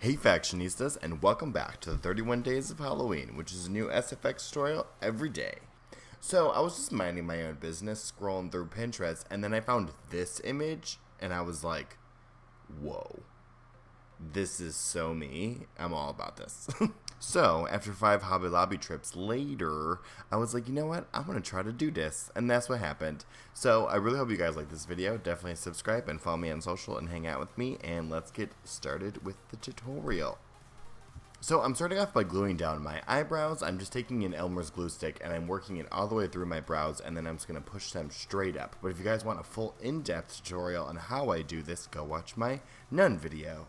Hey Factionistas, and welcome back to the 31 Days of Halloween, which is a new SFX tutorial every day. So, I was just minding my own business, scrolling through Pinterest, and then I found this image, and I was like, whoa. This is so me. I'm all about this. So, after 5 Hobby Lobby trips later, I was like, you know what? I'm going to try to do this. And that's what happened. So, I really hope you guys like this video. Definitely subscribe and follow me on social and hang out with me. And let's get started with the tutorial. So, I'm starting off by gluing down my eyebrows. I'm just taking an Elmer's glue stick and I'm working it all the way through my brows. And then I'm just going to push them straight up. But if you guys want a full in-depth tutorial on how I do this, go watch my Nun video.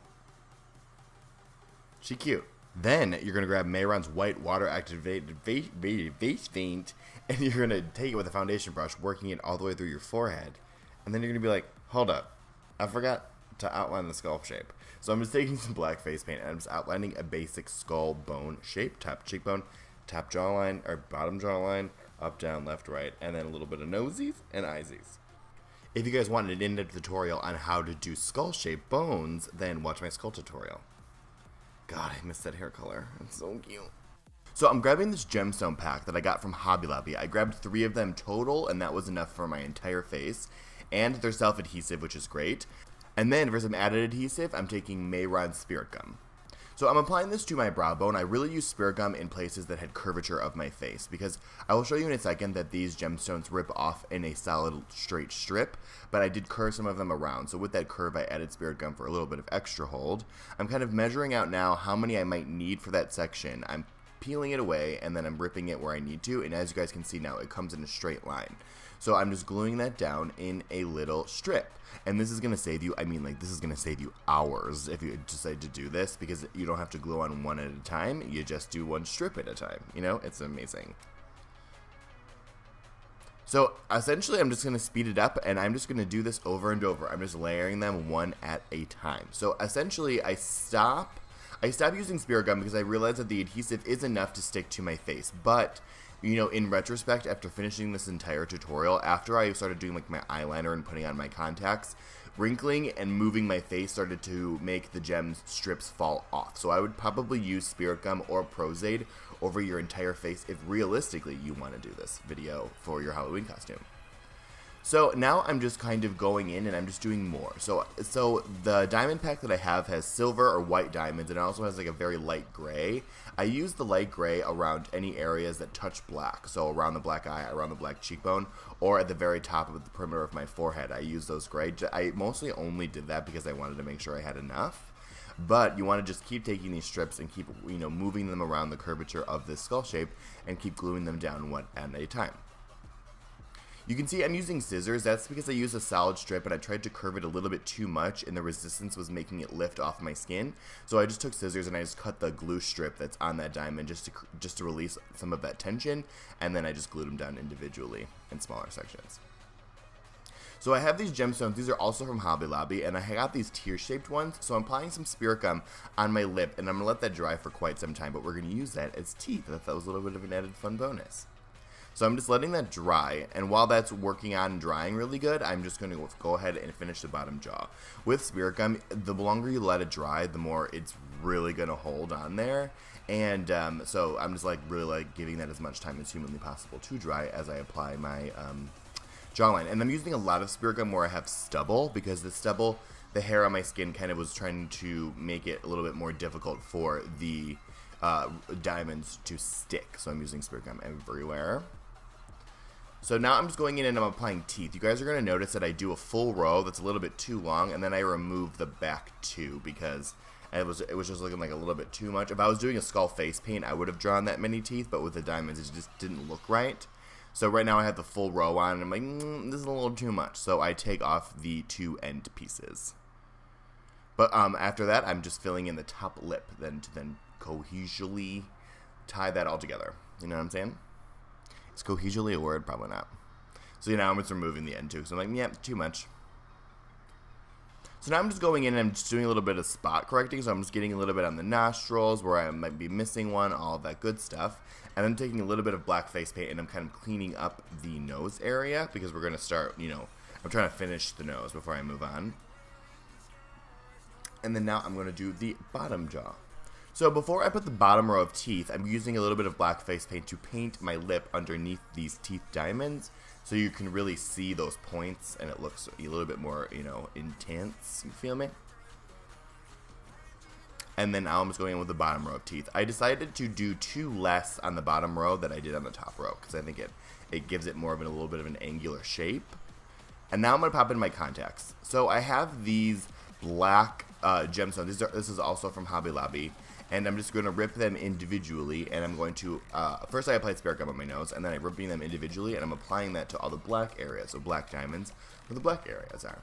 She cute. Then you're going to grab Mayron's white water activated face paint and you're going to take it with a foundation brush, working it all the way through your forehead. And then you're going to be like, hold up, I forgot to outline the skull shape. So I'm just taking some black face paint and I'm just outlining a basic skull bone shape, top cheekbone, top jawline, or bottom jawline, up, down, left, right, and then a little bit of nosies and eyesies. If you guys want an in-depth tutorial on how to do skull shaped bones, then watch my skull tutorial. God, I miss that hair color. It's so cute. So I'm grabbing this gemstone pack that I got from Hobby Lobby. I grabbed 3 of them total, and that was enough for my entire face. And they're self-adhesive, which is great. And then for some added adhesive, I'm taking Mayron's Spirit Gum. So I'm applying this to my brow bone. I really use Spirit Gum in places that had curvature of my face, because I will show you in a second that these gemstones rip off in a solid straight strip, but I did curve some of them around. So with that curve, I added Spirit Gum for a little bit of extra hold. I'm kind of measuring out now how many I might need for that section. I'm peeling it away and then I'm ripping it where I need to, and as you guys can see now, it comes in a straight line. So I'm just gluing that down in a little strip. And this is going to save you, this is going to save you hours if you decide to do this, because you don't have to glue on one at a time, you just do one strip at a time. You know, it's amazing. So essentially I'm just going to speed it up and I'm just going to do this over and over. I'm just layering them one at a time. So essentially I stop using Spirit Gum because I realized that the adhesive is enough to stick to my face, but you know, in retrospect, after finishing this entire tutorial, after I started doing like my eyeliner and putting on my contacts, wrinkling and moving my face started to make the gem strips fall off. So I would probably use Spirit Gum or Prozaid over your entire face if realistically you want to do this video for your Halloween costume. So now I'm just kind of going in and I'm just doing more. So the diamond pack that I have has silver or white diamonds, and it also has like a very light gray. I use the light gray around any areas that touch black. So around the black eye, around the black cheekbone, or at the very top of the perimeter of my forehead. I use those gray. I mostly only did that because I wanted to make sure I had enough. But you want to just keep taking these strips and keep, you know, moving them around the curvature of this skull shape and keep gluing them down one at a time. You can see I'm using scissors. That's because I used a solid strip and I tried to curve it a little bit too much and the resistance was making it lift off my skin. So I just took scissors and I just cut the glue strip that's on that diamond just to release some of that tension, and then I just glued them down individually in smaller sections. So I have these gemstones. These are also from Hobby Lobby, and I got these tear-shaped ones. So I'm applying some Spirit Gum on my lip, and I'm going to let that dry for quite some time, but we're going to use that as teeth. I thought that was a little bit of an added fun bonus. So I'm just letting that dry, and while that's working on and drying really good, I'm just going to go ahead and finish the bottom jaw. With Spirit Gum, the longer you let it dry, the more it's really going to hold on there, and so I'm just really giving that as much time as humanly possible to dry as I apply my jawline. And I'm using a lot of Spirit Gum where I have stubble, because the stubble, the hair on my skin kind of was trying to make it a little bit more difficult for the diamonds to stick, so I'm using Spirit Gum everywhere. So now I'm just going in and I'm applying teeth. You guys are going to notice that I do a full row that's a little bit too long, and then I remove the back 2 because it was just looking like a little bit too much. If I was doing a skull face paint, I would have drawn that many teeth, but with the diamonds, it just didn't look right. So right now I have the full row on, and I'm like, this is a little too much. So I take off the 2 end pieces. But after that, I'm just filling in the top lip, then cohesively tie that all together. You know what I'm saying? Is cohesively a word? Probably not. So now I'm just removing the end too. So I'm like, yeah, too much. So now I'm just going in and I'm just doing a little bit of spot correcting. So I'm just getting a little bit on the nostrils where I might be missing one, all of that good stuff. And I'm taking a little bit of black face paint and I'm kind of cleaning up the nose area, because we're going to start, you know, I'm trying to finish the nose before I move on. And then now I'm going to do the bottom jaw. So before I put the bottom row of teeth, I'm using a little bit of black face paint to paint my lip underneath these teeth diamonds, so you can really see those points and it looks a little bit more, you know, intense. You feel me? And then now I'm just going in with the bottom row of teeth. I decided to do 2 less on the bottom row than I did on the top row, because I think it gives it more of a little bit of an angular shape. And now I'm going to pop in my contacts. So I have these black gemstones. This is also from Hobby Lobby. And I'm just going to rip them individually, and I'm going to, first I applied spirit gum on my nose, and then I'm ripping them individually, and I'm applying that to all the black areas, so black diamonds, where the black areas are.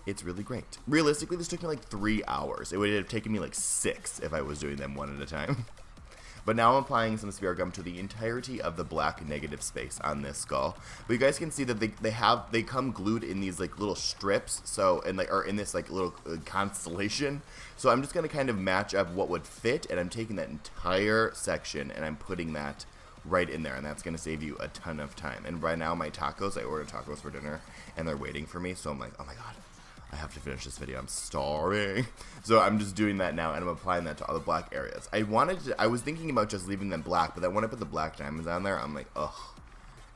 It's really great. Realistically, this took me like 3 hours. It would have taken me like 6 if I was doing them one at a time. But now I'm applying some spirit gum to the entirety of the black negative space on this skull. But you guys can see that they come glued in these like little strips, so or in this like little constellation. So I'm just gonna kind of match up what would fit, and I'm taking that entire section and I'm putting that right in there, and that's gonna save you a ton of time. And right now my tacos, I ordered tacos for dinner, and they're waiting for me. So I'm like, oh my god, I have to finish this video. I'm starving. So I'm just doing that now, and I'm applying that to all the black areas. I was thinking about just leaving them black, but then when I put the black diamonds on there, I'm like, ugh,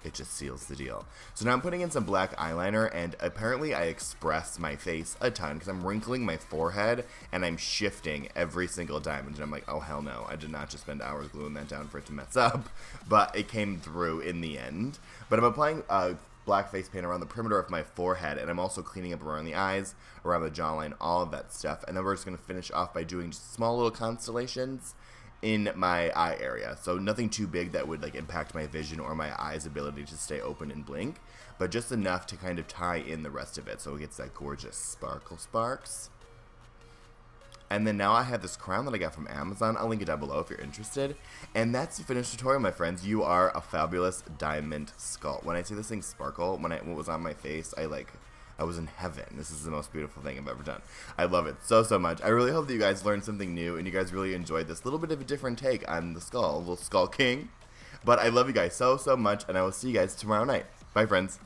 it just seals the deal. So now I'm putting in some black eyeliner, and apparently I express my face a ton because I'm wrinkling my forehead, and I'm shifting every single diamond. And I'm like, oh, hell no. I did not just spend hours gluing that down for it to mess up, but it came through in the end. But I'm applying black face paint around the perimeter of my forehead, and I'm also cleaning up around the eyes, around the jawline, all of that stuff. And then we're just going to finish off by doing just small little constellations in my eye area. So nothing too big that would like impact my vision or my eye's ability to stay open and blink, but just enough to kind of tie in the rest of it so it gets that gorgeous sparkle sparks. And then now I have this crown that I got from Amazon. I'll link it down below if you're interested. And that's the finished tutorial, my friends. You are a fabulous diamond skull. When I see this thing sparkle, when it was on my face, I was in heaven. This is the most beautiful thing I've ever done. I love it so much. I really hope that you guys learned something new and you guys really enjoyed this little bit of a different take on the skull, little Skull King. But I love you guys so much, and I will see you guys tomorrow night. Bye, friends.